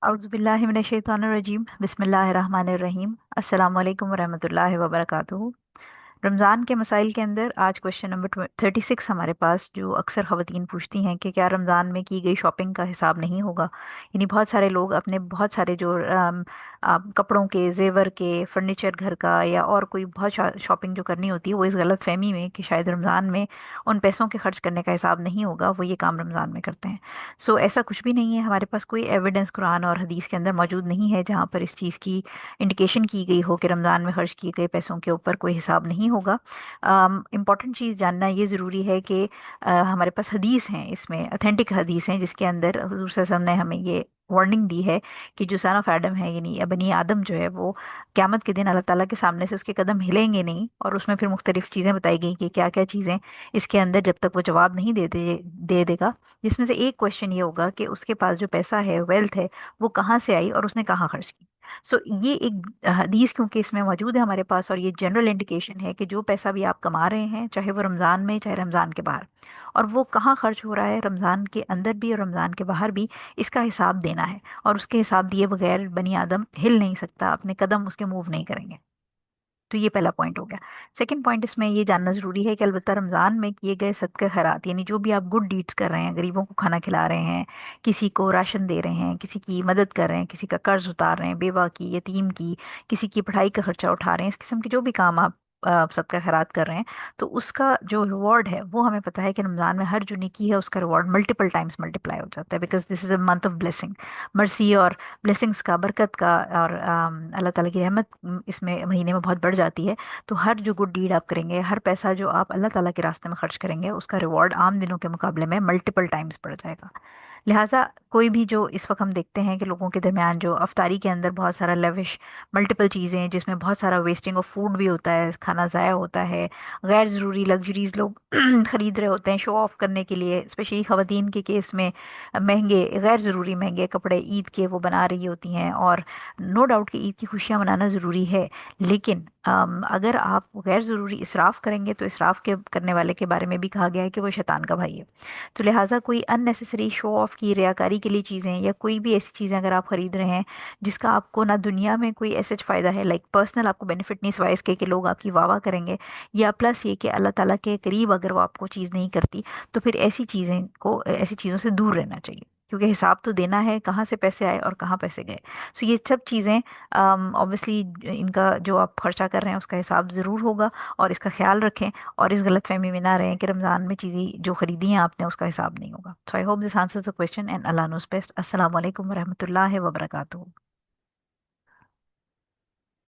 औज़ुबिल्लाहिमिनश्शैतानिर्रजीम बिस्मिल्लाहिर्रहमानिर्रहीम अस्सलामु अलैकुम वरहमतुल्लाहि वबरकातुहू। रमज़ान के मसाइल के अंदर आज क्वेश्चन नंबर 36 हमारे पास, जो अक्सर ख़वातीन पूछती हैं कि क्या रमज़ान में की गई शॉपिंग का हिसाब नहीं होगा। यानी बहुत सारे लोग अपने बहुत सारे जो कपड़ों के, जेवर के, फर्नीचर घर का या और कोई बहुत शॉपिंग जो करनी होती है, वो इस गलत फहमी में कि शायद रमज़ान में उन पैसों के खर्च करने का हिसाब नहीं होगा, वो ये काम रमज़ान में करते हैं। सो ऐसा कुछ भी नहीं है। हमारे पास कोई एविडेंस कुरान और हदीस के अंदर मौजूद नहीं है जहाँ पर इस चीज़ की इंडिकेशन की गई हो कि रमज़ान में खर्च किए गए पैसों के ऊपर कोई हिसाब नहीं होगा। इम्पॉर्टेंट चीज़ जानना ये ज़रूरी है कि हमारे पास हदीस हैं, इसमें अथेंटिक हदीस हैं जिसके अंदर हुज़ूर सल्लल्लाहु अलैहि वसल्लम ने हमें ये वार्निंग दी है कि जो सन ऑफ एडम है, यानी बनी आदम जो है, वो क़यामत के दिन अल्लाह ताला के सामने से उसके कदम हिलेंगे नहीं। और उसमें फिर मुख्तलिफ चीज़ें बताई गई कि क्या क्या चीज़ें इसके अंदर जब तक वो जवाब नहीं दे देगा, जिसमें से एक क्वेश्चन ये होगा कि उसके पास जो पैसा है, वेल्थ है, वो कहाँ से आई और उसने कहाँ खर्च की। सो ये एक हदीस क्योंकि इसमें मौजूद है हमारे पास, और ये जनरल इंडिकेशन है कि जो पैसा भी आप कमा रहे हैं, चाहे वो रमज़ान में चाहे रमज़ान के बाहर, और वो कहाँ खर्च हो रहा है, रमज़ान के अंदर भी और रमज़ान के बाहर भी, इसका हिसाब देना है। और उसके हिसाब दिए बगैर बनी आदम हिल नहीं सकता, अपने कदम उसके मूव नहीं करेंगे। तो ये पहला पॉइंट हो गया। सेकंड पॉइंट इसमें ये जानना ज़रूरी है कि अलबत्ता रमज़ान में किए गए सदक़े खैरात, यानी जो भी आप गुड डीड्स कर रहे हैं, गरीबों को खाना खिला रहे हैं, किसी को राशन दे रहे हैं, किसी की मदद कर रहे हैं, किसी का कर्ज उतार रहे हैं, बेवा की, यतीम की, किसी की पढ़ाई का खर्चा उठा रहे हैं, इस किस्म के जो भी काम आप सदका खैरात कर रहे हैं, तो उसका जो रिवॉर्ड है वो हमें पता है कि रमज़ान में हर जो नेकी है उसका रिवॉर्ड मल्टीपल टाइम्स मल्टीप्लाई हो जाता है, because this is a month of blessing, mercy और ब्लेसिंग्स का, बरकत का, और अल्लाह ताला की रहमत इसमें महीने में बहुत बढ़ जाती है। तो हर जो गुड डीड आप करेंगे, हर पैसा जो आप अल्लाह ताला के रास्ते में खर्च करेंगे, उसका रिवॉर्ड आम दिनों के मुकाबले में मल्टीपल टाइम्स बढ़ जाएगा। लिहाजा कोई भी जो इस वक्त हम देखते हैं कि लोगों के दरमियान जो अफ्तारी के अंदर बहुत सारा लेविश मल्टीपल चीज़ें, जिसमें बहुत सारा वेस्टिंग ऑफ फूड भी होता है, खाना ज़ाया होता है, गैर ज़रूरी लग्जरीज लोग ख़रीद रहे होते हैं शो ऑफ करने के लिए, स्पेशली ख़वातीन के केस में महंगे, गैर ज़रूरी महंगे कपड़े ईद के वो बना रही होती हैं। और नो डाउट कि ईद की खुशियाँ मनाना ज़रूरी है, लेकिन अगर आप गैर ज़रूरी इसराफ़ करेंगे तो इसराफ़ के करने वाले के बारे में भी कहा गया है कि वो शैतान का भाई है। तो लिहाजा कोई अननेसेसरी शो ऑफ की, रियाकारी के लिए चीज़ें, या कोई भी ऐसी चीज़ें अगर आप ख़रीद रहे हैं जिसका आपको ना दुनिया में कोई ऐसा फ़ायदा है, लाइक पर्सनल आपको बेनिफिट नहीं, सिवाय इसके कि लोग आपकी वाह वाह करेंगे, या प्लस ये कि अल्लाह ताला के करीब अगर वो आपको चीज़ नहीं करती, तो फिर ऐसी चीज़ों से दूर रहना चाहिए, क्योंकि हिसाब तो देना है कहाँ से पैसे आए और कहाँ पैसे गए। सो ये सब चीज़ें ऑब्वियसली इनका जो आप खर्चा कर रहे हैं उसका हिसाब ज़रूर होगा, और इसका ख्याल रखें, और इस गलत फहमी में ना रहें कि रमज़ान में चीज़ें जो ख़रीदी हैं आपने उसका हिसाब नहीं होगा। So I hope this answers the question and Allah knows best. अस्सलाम वालेकुम वरहमतुल्लाहि वबरकातुहू।